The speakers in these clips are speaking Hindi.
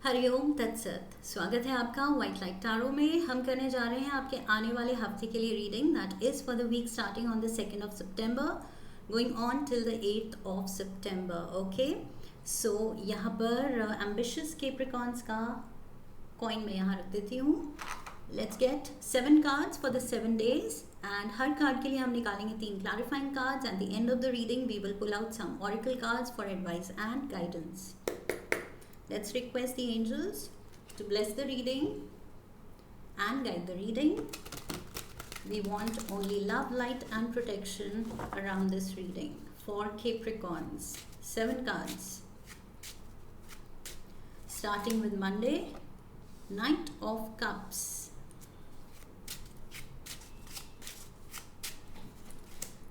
हरिओम तत्सत। स्वागत है आपका व्हाइट लाइट टारो में। हम करने जा रहे हैं आपके आने वाले हफ्ते के लिए reading that is for the week starting on the 2nd of September going on till the 8th of September। Okay, so यहाँ पर एम्बिशियस कैप्रिकॉर्न्स का कॉइन मैं यहाँ रख देती हूँ। Let's get 7 cards for the 7 days and हर कार्ड के लिए हम निकालेंगे 3 clarifying cards. At the end of the reading we will pull out some oracle cards for advice and guidance. Let's request the angels to bless the reading and guide the reading. We want only love, light and protection around this reading for Capricorns. 7 cards. Starting with Monday, Knight of Cups.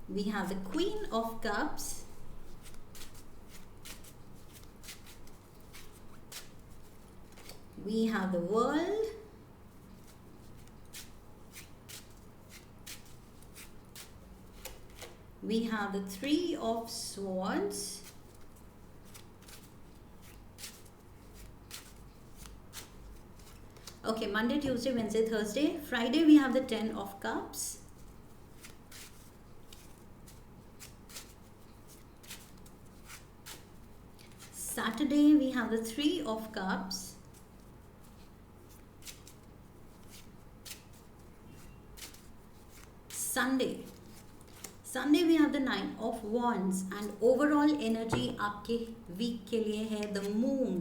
We have the Queen of Cups. We have the World. We have the Three of Swords. Okay, Monday, Tuesday, Wednesday, Thursday. Friday we have the 10 of Cups. Saturday we have the 3 of Cups. Sunday we have the 9 of Wands and overall energy आपके वीक के लिए है the Moon,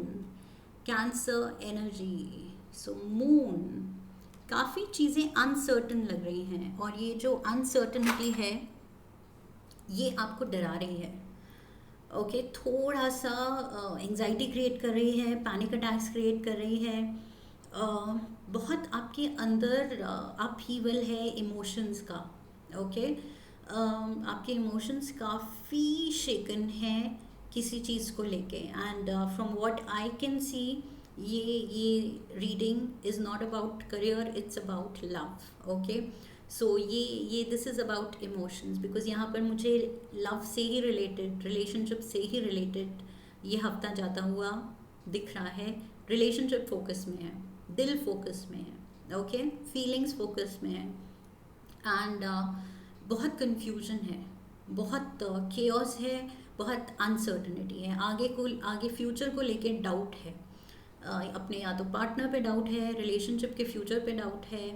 cancer energy. So moon, काफ़ी चीज़ें अनसर्टन लग रही हैं और ये जो अनसर्टनिटी है ये आपको डरा रही है। ओके, थोड़ा सा एंजाइटी क्रिएट कर रही है, पैनिक अटैक्स क्रिएट कर रही है। बहुत आपके अंदर अपहीवल है इमोशंस का। ओके, आपके इमोशंस काफ़ी शेकन हैं किसी चीज़ को लेके and from what I can see ये reading is not about career, it's about love. Okay, so ये this is about emotions because यहाँ पर मुझे लव से ही रिलेटेड, रिलेशनशिप से ही रिलेटेड ये हफ्ता जाता हुआ दिख रहा है। रिलेशनशिप फोकस में है, दिल फोकस में है, ओके, फीलिंग्स फोकस में है एंड बहुत कंफ्यूजन है, बहुत केओस है, बहुत अनसर्टनिटी है। आगे फ्यूचर को लेके डाउट है, अपने या तो पार्टनर पे डाउट है, रिलेशनशिप के फ्यूचर पे डाउट है।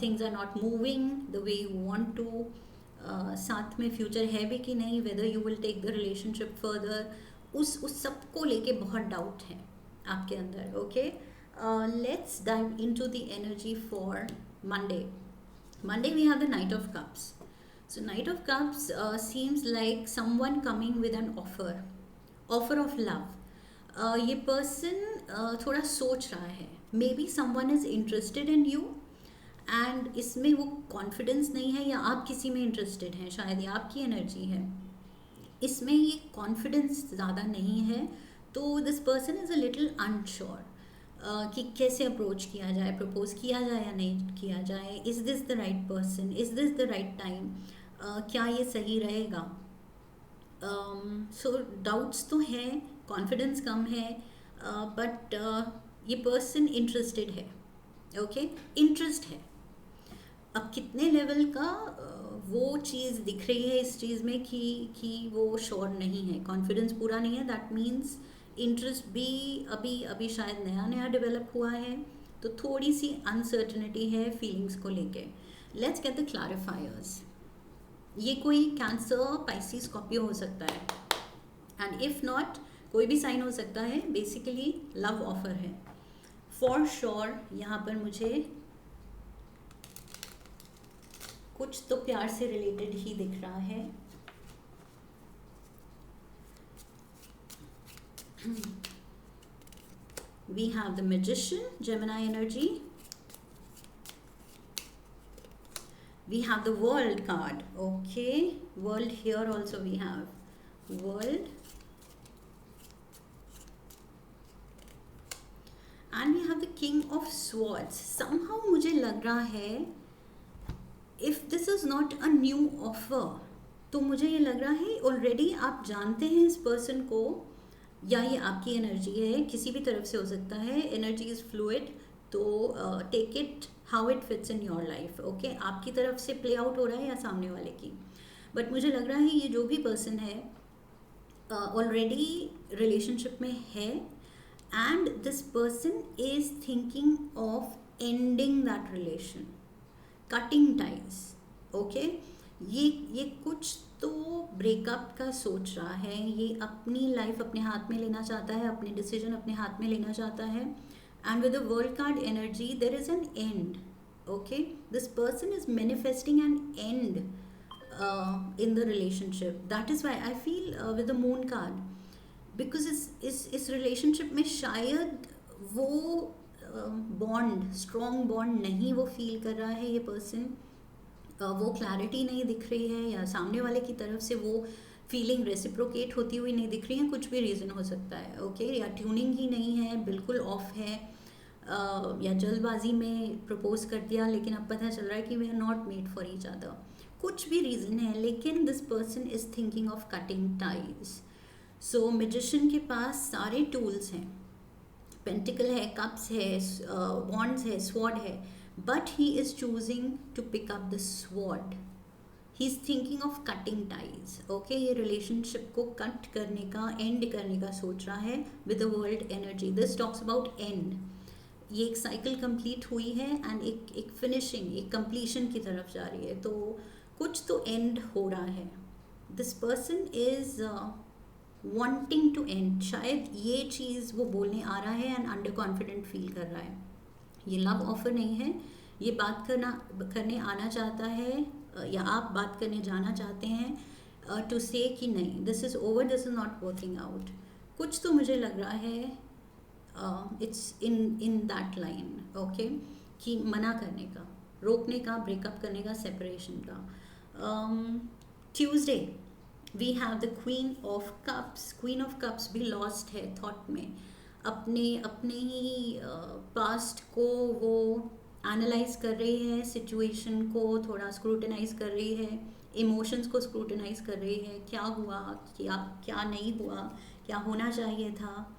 Things are not moving the way you want to. साथ में फ्यूचर है भी कि नहीं, whether you will take the relationship further, उस सब को लेके बहुत डाउट है आपके अंदर। Okay, let's dive into the energy for Monday. Monday we have the Knight of Cups. So Knight of Cups seems like someone coming with an offer of love. ये person थोड़ा सोच रहा है, maybe someone is interested in you and इसमें वो confidence नहीं है, या आप किसी में interested हैं, शायद ये आपकी energy है, इसमें ये confidence ज़्यादा नहीं है, तो this person is a little unsure कि कैसे अप्रोच किया जाए, प्रपोज किया जाए या नहीं किया जाए, is this the right person, is this the right time, क्या ये सही रहेगा। सो डाउट्स तो हैं, कॉन्फिडेंस कम है, बट ये पर्सन इंटरेस्टेड है। ओके, इंटरेस्ट है। अब कितने लेवल का वो चीज़ दिख रही है इस चीज़ में कि वो श्योर नहीं है, कॉन्फिडेंस पूरा नहीं है, दैट मीन्स इंटरेस्ट भी अभी शायद नया डेवलप हुआ है, तो थोड़ी सी अनसर्टनिटी है फीलिंग्स को लेके। Let's get the clarifiers. ये कोई कैंसर, पाइसिस, स्कॉर्पियो हो सकता है एंड इफ़ नॉट कोई भी साइन हो सकता है। बेसिकली लव ऑफर है फॉर श्योर। यहाँ पर मुझे कुछ तो प्यार से रिलेटेड ही दिख रहा है। We have the Magician, Gemini energy. We have the World card. Okay, World here also we have World. And we have the King of Swords. Somehow मुझे लग रहा है if this is not a new offer, तो मुझे ये लग रहा है ऑलरेडी आप जानते हैं इस पर्सन को, या ये आपकी एनर्जी है, किसी भी तरफ से हो सकता है. एनर्जी इज़ फ्लूइड, तो take it how it fits in your life. Okay, आपकी तरफ से प्ले आउट हो रहा है या सामने वाले की. बट मुझे लग रहा है ये जो भी पर्सन है ऑलरेडी रिलेशनशिप में है, and this person is thinking of ending that relation, cutting ties. Okay, ये कुछ तो ब्रेकअप का सोच रहा है, ये अपनी लाइफ अपने हाथ में लेना चाहता है, अपने डिसीजन अपने हाथ में लेना चाहता है. And with the world card energy there is an end. Okay, this person is manifesting an end in the relationship. That is why I feel with the moon card, because इस relationship में शायद वो बॉन्ड, स्ट्रॉन्ग बॉन्ड नहीं वो फील कर रहा है ये पर्सन. वो क्लैरिटी नहीं दिख रही है, या सामने वाले की तरफ से वो फीलिंग रेसिप्रोकेट होती हुई नहीं दिख रही है. कुछ भी रीज़न हो सकता है. ओके, या ट्यूनिंग ही नहीं है, बिल्कुल ऑफ है, या जल्दबाजी में प्रपोज कर दिया लेकिन अब पता चल रहा है कि we are not made for each other. कुछ भी रीज़न है, लेकिन this person is thinking of cutting ties. So magician के पास सारे टूल्स हैं, पेंटिकल है, कप्स है, वॉन्ड्स है, स्वॉर्ड है, but he is choosing to pick up the sword. He is thinking of cutting ties. Okay, ये रिलेशनशिप को कट करने का, एंड करने का सोच रहा है with the world energy. This talks about end. ये एक साइकिल कंप्लीट हुई है एंड एक फिनिशिंग, एक कंप्लीशन की तरफ जा रही है, तो कुछ तो एंड हो रहा है. This person is wanting to end. शायद ये चीज़ वो बोलने आ रहा है एंड अंडर कॉन्फिडेंट फील कर रहा है. ये लव ऑफर नहीं है, ये बात करने आना चाहता है, या आप बात करने जाना चाहते हैं टू से कि नहीं, this is over, this is not working out. कुछ तो मुझे लग रहा है it's in that line. Okay, कि मना करने का, रोकने का, ब्रेकअप करने का, सेपरेशन का. Tuesday we have the queen of cups. Queen of cups भी लॉस्ट है थॉट में, अपने ही पास्ट को वो एनालाइज कर रही है, सिचुएशन को थोड़ा स्क्रूटनाइज कर रही है, इमोशंस को स्क्रूटनाइज कर रही है. क्या हुआ, क्या नहीं हुआ, क्या होना चाहिए था,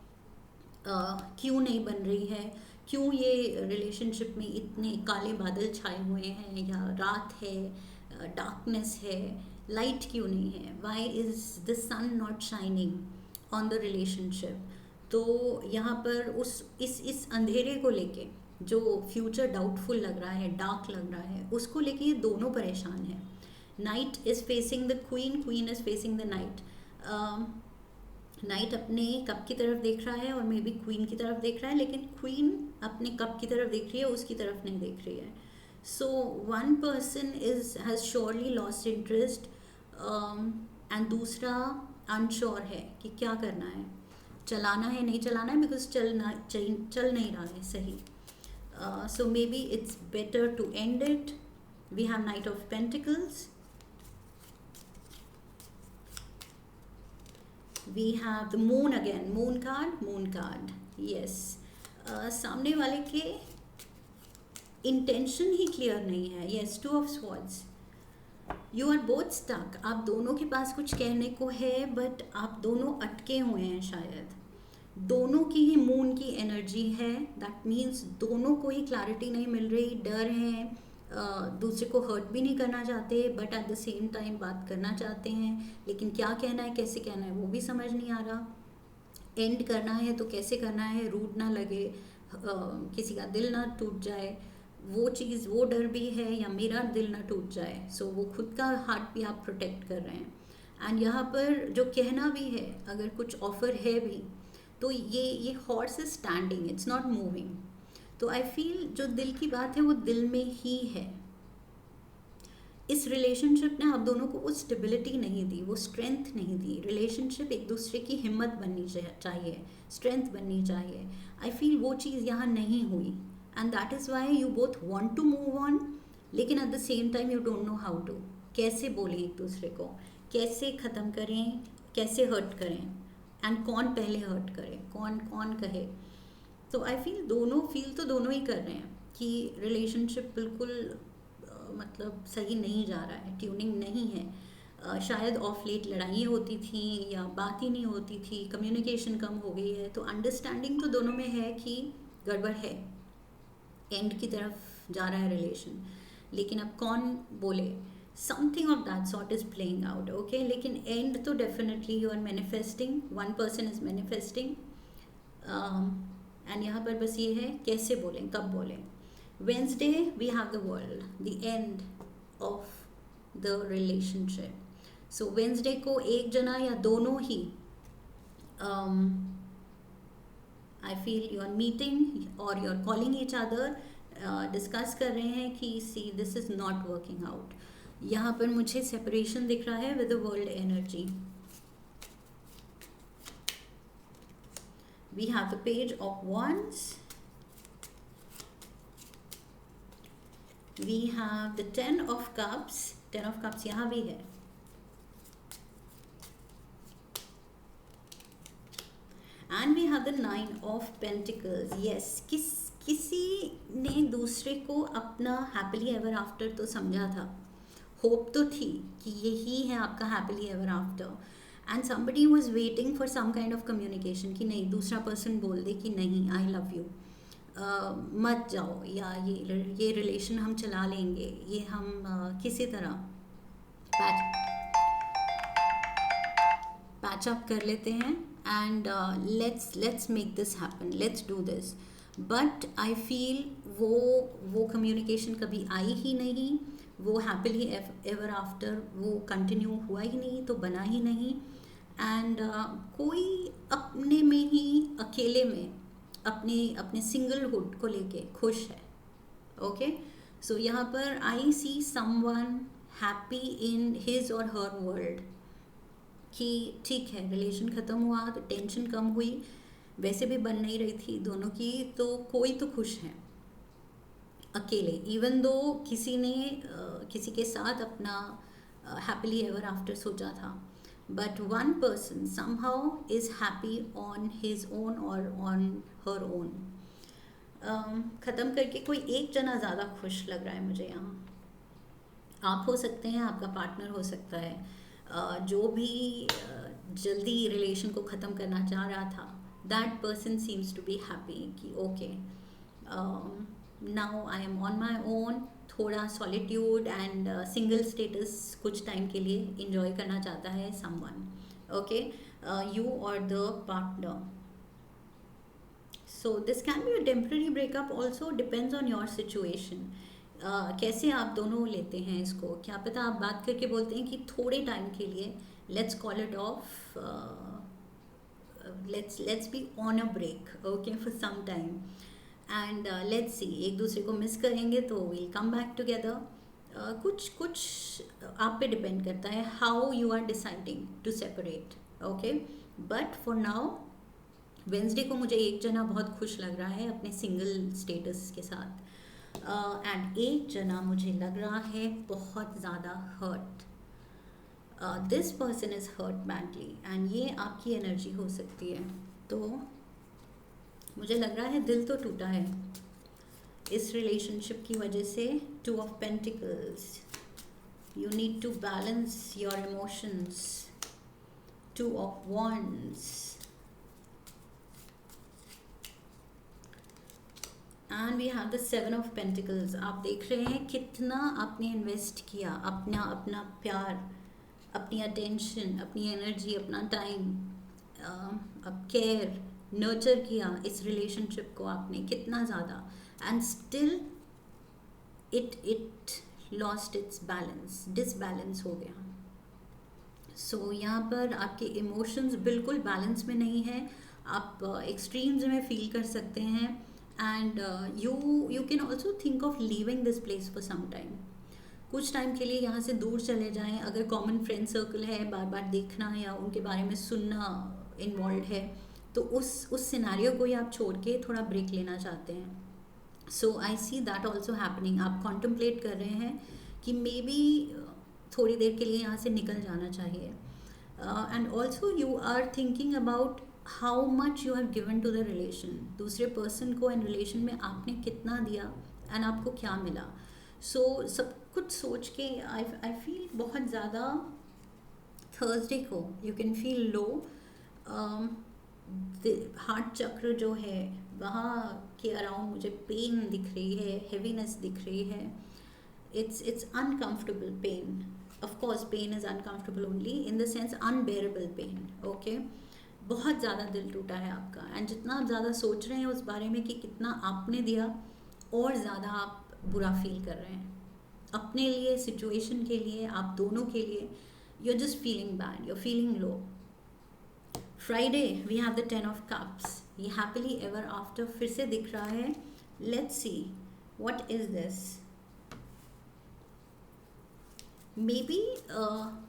क्यों नहीं बन रही है, क्यों ये रिलेशनशिप में इतने काले बादल छाए हुए हैं, या रात है, डार्कनेस है, लाइट क्यों नहीं है, why is the sun not shining on the relationship. तो यहाँ पर इस अंधेरे को लेके, जो फ्यूचर डाउटफुल लग रहा है, डार्क लग रहा है, उसको लेके ये दोनों परेशान हैं. Night is facing the queen, queen is facing the night. Night अपने कप की तरफ देख रहा है और मे बी क्वीन की तरफ देख रहा है, लेकिन क्वीन अपने कप की तरफ देख रही है, उसकी तरफ नहीं देख रही है. So one person has surely lost interest, and दूसरा अनश्योर है कि क्या करना है, चलाना है नहीं चलाना है, बिकॉज चल नहीं रहा है सही. So maybe it's better to end it. We have knight of pentacles. We have the moon again, moon card. Yes, सामने वाले के इंटेंशन ही क्लियर नहीं है. Yes, two of swords. You are both stuck. आप दोनों के पास कुछ कहने को है, बट आप दोनों अटके हुए हैं. शायद दोनों की ही मून की एनर्जी है. दैट मीन्स दोनों को ही क्लैरिटी नहीं मिल रही, डर है, दूसरे को हर्ट भी नहीं करना चाहते, but at the same time बात करना चाहते हैं, लेकिन क्या कहना है, कैसे कहना है, वो भी समझ नहीं आ रहा. एंड करना है तो कैसे करना है, रूड ना लगे, किसी का दिल ना टूट जाए, वो चीज़, वो डर भी है, या मेरा दिल ना टूट जाए. सो वो खुद का हार्ट भी आप प्रोटेक्ट कर रहे हैं. एंड यहाँ पर जो कहना भी है, अगर कुछ ऑफर है भी, तो ये horse is standing, it's not moving. तो आई फील जो दिल की बात है वो दिल में ही है. इस रिलेशनशिप ने आप दोनों को वो स्टेबिलिटी नहीं दी, वो स्ट्रेंथ नहीं दी. रिलेशनशिप एक दूसरे की हिम्मत बननी चाहिए, स्ट्रेंथ बननी चाहिए. आई फील वो चीज़ यहाँ नहीं हुई, and that is why you both want to move on, लेकिन at the same time you don't know how to. कैसे बोलें एक दूसरे को, कैसे ख़त्म करें, कैसे हर्ट करें, एंड कौन पहले हर्ट करे, कौन कहे. तो आई फील तो दोनों ही कर रहे हैं कि रिलेशनशिप बिल्कुल मतलब सही नहीं जा रहा है, ट्यूनिंग नहीं है. शायद ऑफ लेट लड़ाई होती थी या बात ही नहीं होती थी, कम्युनिकेशन कम हो गई है, तो अंडरस्टैंडिंग तो दोनों में है कि गड़बड़ है, एंड की तरफ जा रहा है रिलेशन, लेकिन अब कौन बोले, something of that sort is playing out, okay. लेकिन एंड तो definitely you are manifesting, one person is manifesting, and यहाँ पर बस ये है कैसे बोलें, कब बोलें। Wednesday we have the world, the end of the relationship. So Wednesday को एक जना या दोनों ही I feel you are meeting और you are calling each other, discuss कर रहे हैं कि see this is not working out. यहाँ पर मुझे सेपरेशन दिख रहा है with the world energy. We have the page of wands, we have the 10 of cups, 10 of cups यहाँ भी है, and we have the 9 of pentacles. Yes, किसी ने दूसरे को अपना हैप्पीली एवर आफ्टर तो समझा था, होप तो थी कि यही है आपका happily ever after, and somebody was waiting for some kind of communication कि नहीं, दूसरा पर्सन बोल दे कि नहीं आई लव यू, मत जाओ, या ये रिलेशन हम चला लेंगे, ये हम किसी तरह पैच अप कर लेते हैं, and let's make this happen, let's do this. But I feel वो कम्युनिकेशन कभी आई ही नहीं, वो हैप्पीली एवर आफ्टर वो कंटिन्यू हुआ ही नहीं, तो बना ही नहीं, एंड कोई अपने में ही अकेले में अपने सिंगलहुड को लेके खुश है, ओके। सो यहाँ पर I see someone happy in his or her world, कि ठीक है रिलेशन ख़त्म हुआ तो टेंशन कम हुई, वैसे भी बन नहीं रही थी दोनों की, तो कोई तो खुश है अकेले, इवन दो किसी ने किसी के साथ अपना हैप्पीली एवर आफ्टर सोचा था, but one person somehow is happy on his own और ऑन हर ओन। ख़त्म करके कोई एक जना ज़्यादा खुश लग रहा है मुझे यहाँ। आप हो सकते हैं, आपका पार्टनर हो सकता है, जो भी जल्दी रिलेशन को ख़त्म करना चाह रहा था, that person seems to be happy कि okay now I am on my own, थोड़ा सॉलिट्यूड एंड सिंगल स्टेटस कुछ टाइम के लिए इंजॉय करना चाहता है someone, okay, you or the partner. So this can be a temporary breakup also, depends on your situation, कैसे आप दोनों लेते हैं इसको। क्या पता आप बात करके बोलते हैं कि थोड़े टाइम के लिए let's call it off, let's be on a break, okay, for some time, and let's see, एक दूसरे को मिस करेंगे तो वील कम बैक टुगेदर। कुछ आप पे डिपेंड करता है how you are deciding to separate, okay. But for now Wednesday को मुझे एक जना बहुत खुश लग रहा है अपने सिंगल स्टेटस के साथ, एंड एक जना मुझे लग रहा है बहुत ज़्यादा hurt, this person is hurt badly, and ये आपकी एनर्जी हो सकती है। तो मुझे लग रहा है दिल तो टूटा है इस रिलेशनशिप की वजह से। 2 of pentacles, you need to balance your emotions. 2 of wands, and we have the 7 of pentacles. आप देख रहे हैं कितना आपने इन्वेस्ट किया, अपना प्यार, अपनी अटेंशन, अपनी एनर्जी, अपना टाइम, अब केयर, नर्चर किया इस रिलेशनशिप को आपने कितना ज़्यादा, and still it lost its balance, disbalance हो गया। सो यहाँ पर आपके इमोशंस बिल्कुल बैलेंस में नहीं है, आप एक्सट्रीम्स में फील कर सकते हैं, and you can also think of leaving this place for some time. कुछ टाइम के लिए यहाँ से दूर चले जाएं, अगर कॉमन फ्रेंड सर्कल है, बार बार देखना या उनके बारे में सुनना इन्वॉल्व है, तो उस सिनेरियो को ही आप छोड़ के थोड़ा ब्रेक लेना चाहते हैं। सो I see that also happening. आप कॉन्टम्पलेट कर रहे हैं कि मे बी थोड़ी देर के लिए यहाँ से निकल जाना चाहिए, and also you are thinking about how much you have given to the relation. दूसरे पर्सन को एंड रिलेशन में आपने कितना दिया एंड आपको क्या मिला। सो सब कुछ सोच के आई फील बहुत ज़्यादा थर्सडे को you can feel low, heart चक्र जो है वहाँ के अराउंड मुझे पेन दिख रही है, हेवीनेस दिख रही है. It's uncomfortable pain. Of course pain is uncomfortable only in the sense unbearable pain. Okay, बहुत ज़्यादा दिल टूटा है आपका, एंड जितना आप ज़्यादा सोच रहे हैं उस बारे में कि कितना आपने दिया, और ज़्यादा आप बुरा फील कर रहे हैं अपने लिए, सिचुएशन के लिए, आप दोनों के लिए. You are just feeling bad, you are feeling low. Friday we have the 10 of Cups. ये हैप्पीली एवर आफ्टर फिर से दिख रहा है. Let's see what is this. Maybe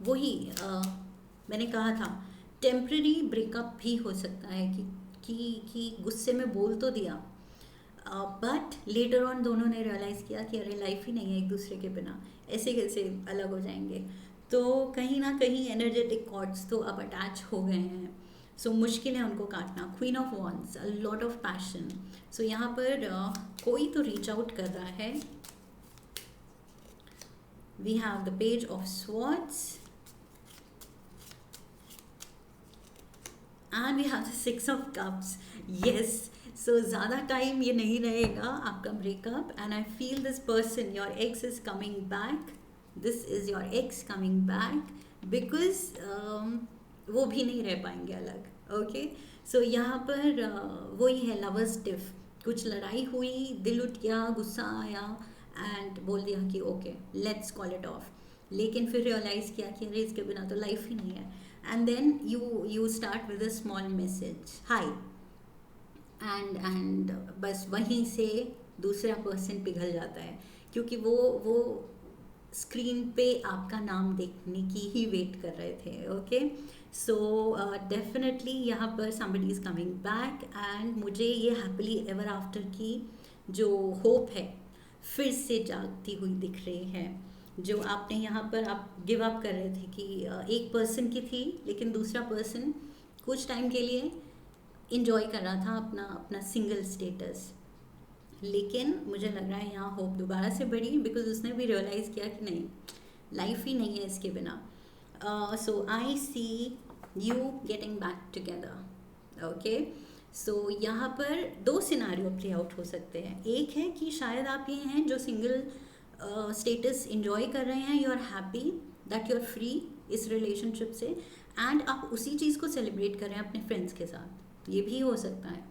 वही मैंने कहा था, टेम्प्रेरी ब्रेकअप भी हो सकता है कि गुस्से में बोल तो दिया, बट लेटर ऑन दोनों ने रियलाइज़ किया कि अरे लाइफ ही नहीं है एक दूसरे के बिना, ऐसे कैसे अलग हो जाएंगे. तो कहीं ना कहीं एनर्जेटिक कॉर्ड्स तो अब अटैच हो गए हैं. सो मुश्किल है उनको काटना. Queen of wands, a lot of passion. So यहाँ पर कोई तो रीच आउट कर रहा है. We have the Page of Swords and we have the 6 of Cups. Yes, so ज़्यादा टाइम ये नहीं रहेगा आपका breakup, and I feel this person, your x is coming back. This is your x coming back because वो भी नहीं रह पाएंगे अलग. ओके, सो यहाँ पर वही है लवर्स टिफ. कुछ लड़ाई हुई, दिल उठ गया, गुस्सा आया, एंड बोल दिया कि okay let's call it of. लेकिन फिर रियलाइज़ किया कि अरे इसके बिना तो लाइफ ही नहीं है. And then you start with a small message, hi, and बस वहीं से दूसरा पर्सन पिघल जाता है, क्योंकि वो स्क्रीन पे आपका नाम देखने की ही वेट कर रहे थे. ओके, सो डेफिनेटली यहाँ पर somebody is coming back, and मुझे ये हैप्पीली एवर आफ्टर की जो होप है फिर से जागती हुई दिख रही है. जो आपने यहाँ पर आप गिव अप कर रहे थे कि एक पर्सन की थी, लेकिन दूसरा पर्सन कुछ टाइम के लिए इंजॉय कर रहा था अपना अपना सिंगल स्टेटस. लेकिन मुझे लग रहा है यहाँ होप दोबारा से बढ़ी, बिकॉज उसने भी रियलाइज़ किया कि नहीं, लाइफ ही नहीं है इसके बिना. So I see you getting back together. Okay, so यहाँ पर 2 सिनारियो प्ले आउट हो सकते हैं. एक है कि शायद आप ये हैं जो सिंगल स्टेटस इंजॉय कर रहे हैं, you are happy that you are free इस रिलेशनशिप से, एंड आप उसी चीज़ को सेलिब्रेट कर रहे हैं अपने फ्रेंड्स के साथ. ये भी हो सकता है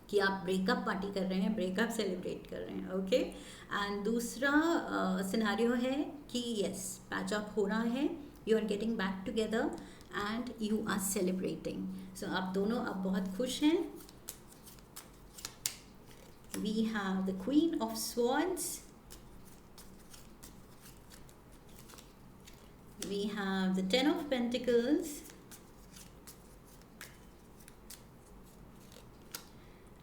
कि आप ब्रेकअप पार्टी कर रहे हैं, ब्रेकअप सेलिब्रेट कर रहे हैं. ओके, एंड दूसरा सिनारियो है कि यस पैच अप हो रहा है, you are getting back together and you are celebrating. So आप दोनों अब बहुत खुश हैं. We have the queen of swords, we have the 10 of Pentacles,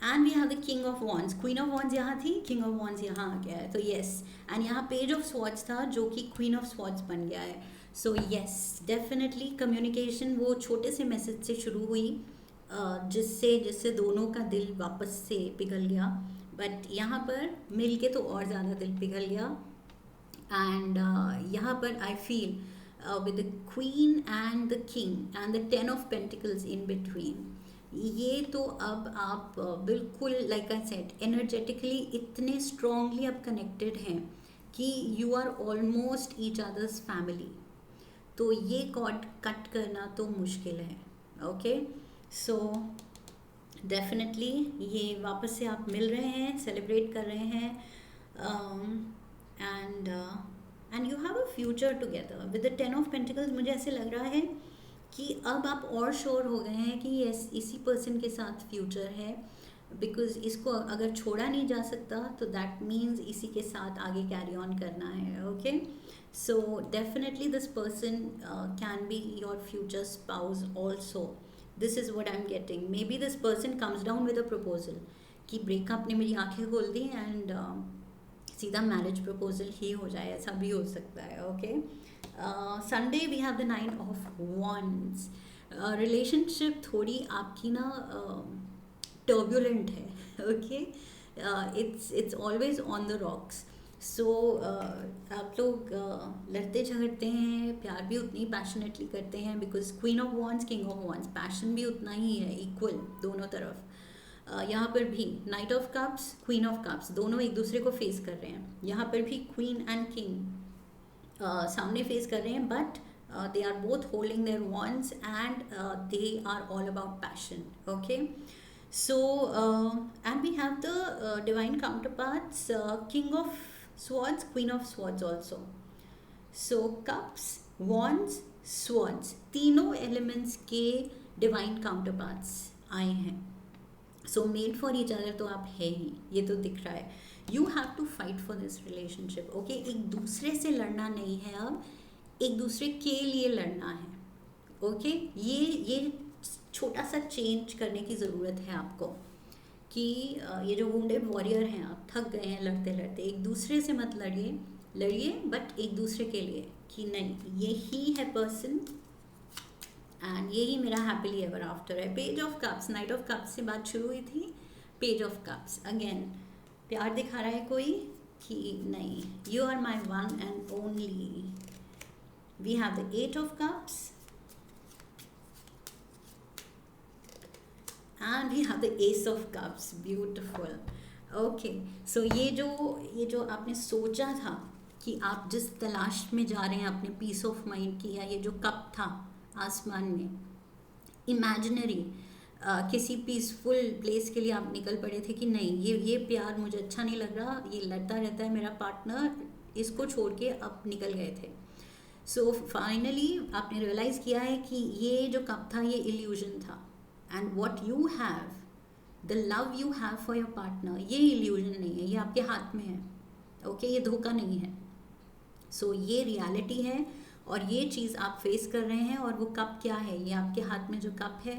and we have the king of wands. Queen of wands यहाँ थी, किंग ऑफ वॉन्ड्स यहाँ आ गया है. तो येस, एंड यहाँ पेज ऑफ स्वॉर्ड्स था जो कि क्वीन ऑफ स्वॉर्ड्स बन गया है. सो येस, डेफिनेटली कम्युनिकेशन वो छोटे से मैसेज से शुरू हुई, जिससे दोनों का दिल वापस से पिघल गया. बट यहाँ पर मिल के तो और ज़्यादा दिल पिघल गया. एंड यहाँ पर I feel with the queen and the king and the 10 of Pentacles in between, ये तो अब आप बिल्कुल लाइक आई सेड एनर्जेटिकली इतने स्ट्रॉन्गली अब कनेक्टेड हैं कि you are almost each other's family. तो ये कॉर्ड कट करना तो मुश्किल है. ओके, सो डेफिनेटली ये वापस से आप मिल रहे हैं, सेलिब्रेट कर रहे हैं, and you have a future together with the 10 of Pentacles. मुझे ऐसे लग रहा है कि अब आप और श्योर हो गए हैं कि यस इसी पर्सन के साथ फ्यूचर है, बिकॉज इसको अगर छोड़ा नहीं जा सकता तो दैट मीन्स इसी के साथ आगे कैरी ऑन करना है. Okay, so definitely this person can be your future spouse also. This is what I am getting. Maybe this person comes down with a proposal कि ब्रेकअप ने मेरी आंखें खोल दी एंड सीधा मैरिज प्रपोजल ही हो जाए, ऐसा भी हो सकता है. Okay, Sunday we have the 9 of Wands. Relationship थोड़ी आपकी ना टर्बुलेंट है. Okay, it's always on the rocks. सो आप लोग लड़ते झगड़ते हैं, प्यार भी उतनी पैशनेटली करते हैं, because queen of wands king of wands, passion भी उतना ही है, इक्वल दोनों तरफ। यहाँ पर भी night of cups, queen of cups, दोनों एक दूसरे को फेस कर रहे हैं। यहाँ पर भी क्वीन एंड किंग सामने फेस कर रहे हैं, but they are both holding their wands and they are all about passion. Okay, so and we have the divine counterparts, king of swords, queen of swords also. So cups, wands, swords, तीनों elements के divine counterparts आए हैं। So made for each other तो आप है ही, ये तो दिख रहा है। You have to fight for this relationship. Okay, एक दूसरे से लड़ना नहीं है, अब एक दूसरे के लिए लड़ना है। ओके, ये छोटा सा चेंज करने की ज़रूरत है आपको, कि ये जो वुंडेड वॉरियर हैं, आप थक गए हैं लड़ते लड़ते, एक दूसरे से मत लड़िए बट एक दूसरे के लिए, कि नहीं ये ही है पर्सन एंड यही मेरा हैप्पीली एवर आफ्टर है। Page of cups, night of cups से बात शुरू हुई थी, पेज ऑफ कप्स अगेन प्यार दिखा रहा है कोई, कि नहीं you are my one and only. We have the eight of cups and we have the ace of cups, beautiful. Okay, so ये जो आपने सोचा था कि आप जिस तलाश में जा रहे हैं अपने पीस ऑफ माइंड की, या ये जो कप था आसमान में इमेजिनरी किसी पीसफुल प्लेस के लिए आप निकल पड़े थे, कि नहीं ये प्यार मुझे अच्छा नहीं लग रहा, ये लड़ता रहता है मेरा पार्टनर, इसको छोड़ के अब निकल गए थे। सो फाइनली आपने रियलाइज़ किया है कि ये जो कप था ये इल्यूजन था, and what you have, the love you have for your partner, ये इल्यूजन नहीं है, ये आपके हाथ में है। ओके, ये धोखा नहीं है। सो ये रियलिटी है और ये चीज़ आप फेस कर रहे हैं। और वो कप क्या है, ये आपके हाथ में जो कप है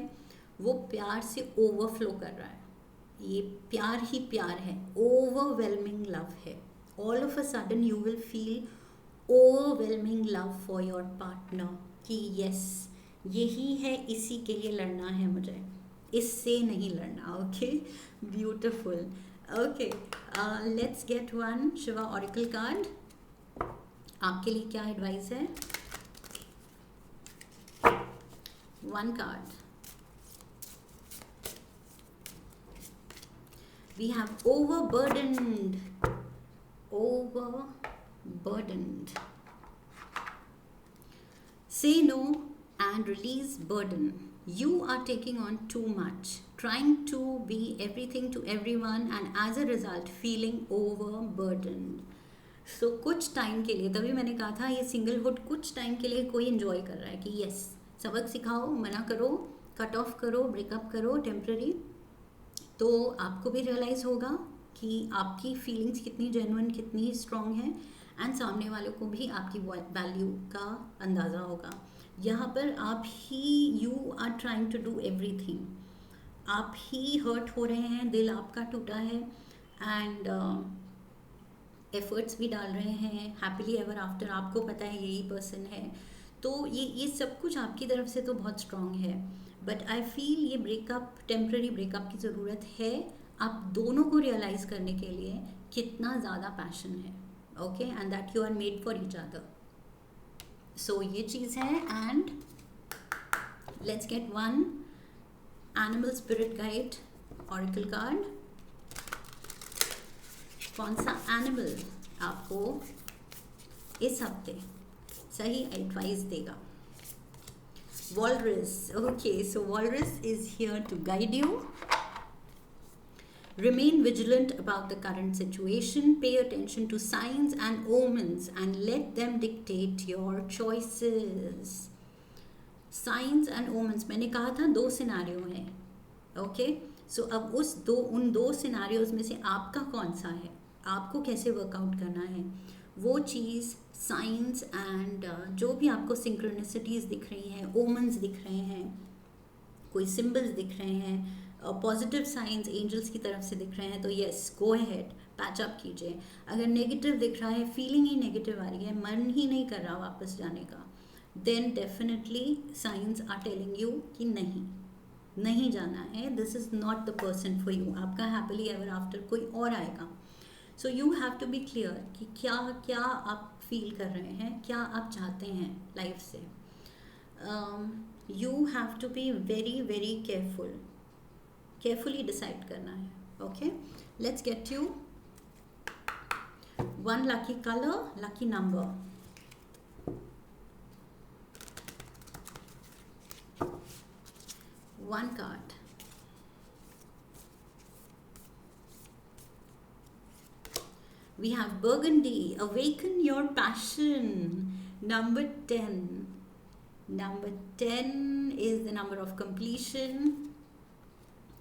वो प्यार से ओवरफ्लो कर रहा है, ये प्यार ही प्यार है, ओवरवेलमिंग लव है। All of a sudden you will feel overwhelming love for your partner, कि यस यही है, इसी के लिए लड़ना है मुझे, इससे नहीं लड़ना। Okay, beautiful. Okay, let's get one Shiva oracle card. आपके लिए क्या एडवाइस है? One card, we have overburdened. Say no and release burden. You are taking on too much, trying to be everything to everyone, and as a result feeling overburdened. So कुछ टाइम के लिए, तभी मैंने कहा था ये सिंगलहुड कुछ टाइम के लिए कोई एंजॉय कर रहा है, कि यस सबक सिखाओ, मना करो, कट ऑफ करो, ब्रेकअप करो टेम्पररी, तो आपको भी रियलाइज़ होगा कि आपकी फीलिंग्स कितनी जेन्युइन, कितनी स्ट्रॉन्ग है, एंड सामने वालों को भी आपकी वैल्यू का अंदाज़ा होगा। यहाँ पर आप ही, you are trying to do everything, आप ही हर्ट हो रहे हैं, दिल आपका टूटा है, एंड एफर्ट्स भी डाल रहे हैं, हैप्पीली एवर आफ्टर आपको पता है यही पर्सन है, तो ये सब कुछ आपकी तरफ से तो बहुत स्ट्रॉन्ग है। बट आई फील ये ब्रेकअप, टेम्प्रेरी ब्रेकअप की ज़रूरत है आप दोनों को रियलाइज़ करने के लिए कितना ज़्यादा पैशन है। Okay, and that you are made for each other. So ये चीज़ है। And let's get one animal spirit guide oracle card. कौन सा एनिमल आपको इस हफ्ते सही एडवाइस देगा? Walrus. Okay, so Walrus is here to guide you. Remain vigilant about the current situation. Pay attention to signs and omens and let them dictate your choices. Signs and omens, मैंने कहा था 2 सिनारियो हैं। ओके, सो अब उन दो सिनारियोज में से आपका कौन सा है, आपको कैसे वर्कआउट करना है, वो चीज़ साइंस एंड जो भी आपको सिंक्रोनिसिटीज़ दिख रही हैं, ओमन्स दिख रहे हैं, कोई सिंबल्स दिख रहे हैं, पॉजिटिव साइंस एंजल्स की तरफ से दिख रहे हैं, तो yes go ahead, patch up कीजिए। अगर नेगेटिव दिख रहा है, फीलिंग ही नेगेटिव आ रही है, मन ही नहीं कर रहा वापस जाने का, then definitely signs are telling you कि नहीं जाना है, this is not the person for you, आपका हैप्पीली एवर आफ्टर कोई और आएगा। So you have to be clear कि क्या क्या आप फील कर रहे हैं, क्या आप चाहते हैं लाइफ से. You have to be very very carefully decide करना है. Okay, let's get you one lucky color, lucky number. One card. We have Burgundy, awaken your passion. Number 10. Number 10 is the number of completion.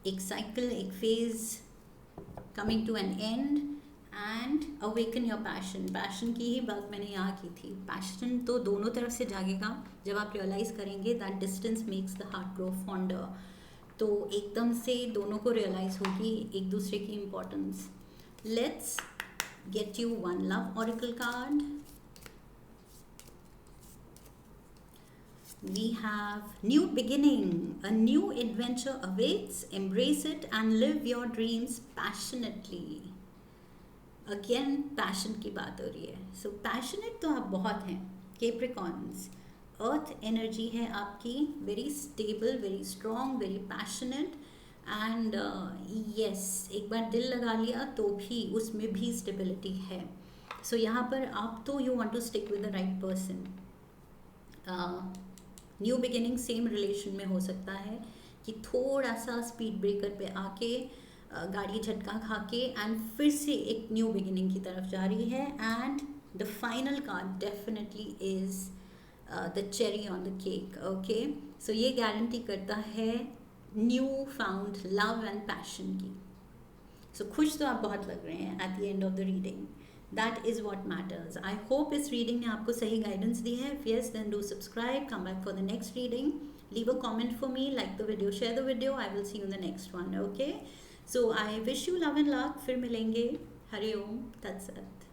एक cycle, एक phase coming to an end. And awaken your passion की ही बात मैंने यहाँ की थी. पैशन तो दोनों तरफ से जागेगा जब आप रियलाइज़ करेंगे that distance makes the heart grow fonder. तो एकदम से दोनों को रियलाइज़ होगी एक दूसरे की importance. Let's get you one love oracle card. We have new beginning, a new adventure awaits. Embrace it and live your dreams passionately. Again passion की बात हो रही है. सो पैशनेट तो आप बहुत हैं. कैप्रिकॉन्स, अर्थ एनर्जी है आपकी, very stable, very strong, very passionate. And yes, एक बार दिल लगा लिया तो भी उसमें भी स्टेबिलिटी है. सो यहाँ पर आप तो you want to stick with the right person. New beginning same relation में हो सकता है कि थोड़ा सा स्पीड ब्रेकर पे आके गाड़ी झटका खा के एंड फिर से एक न्यू बिगिनिंग की तरफ जा रही है. And the final card definitely is the cherry on the cake. Okay, so ये गारंटी करता है new found love and passion की. सो खुश तो आप बहुत लग रहे हैं at the end of the reading. That is what matters. I hope इस रीडिंग ने आपको सही गाइडेंस दी है. If yes, then do subscribe, come back for the next reading, leave a comment for me, like the video, share the video. I will see you in the next one. Okay, so I wish you love and luck. फिर मिलेंगे. हरि ओम तत्सत.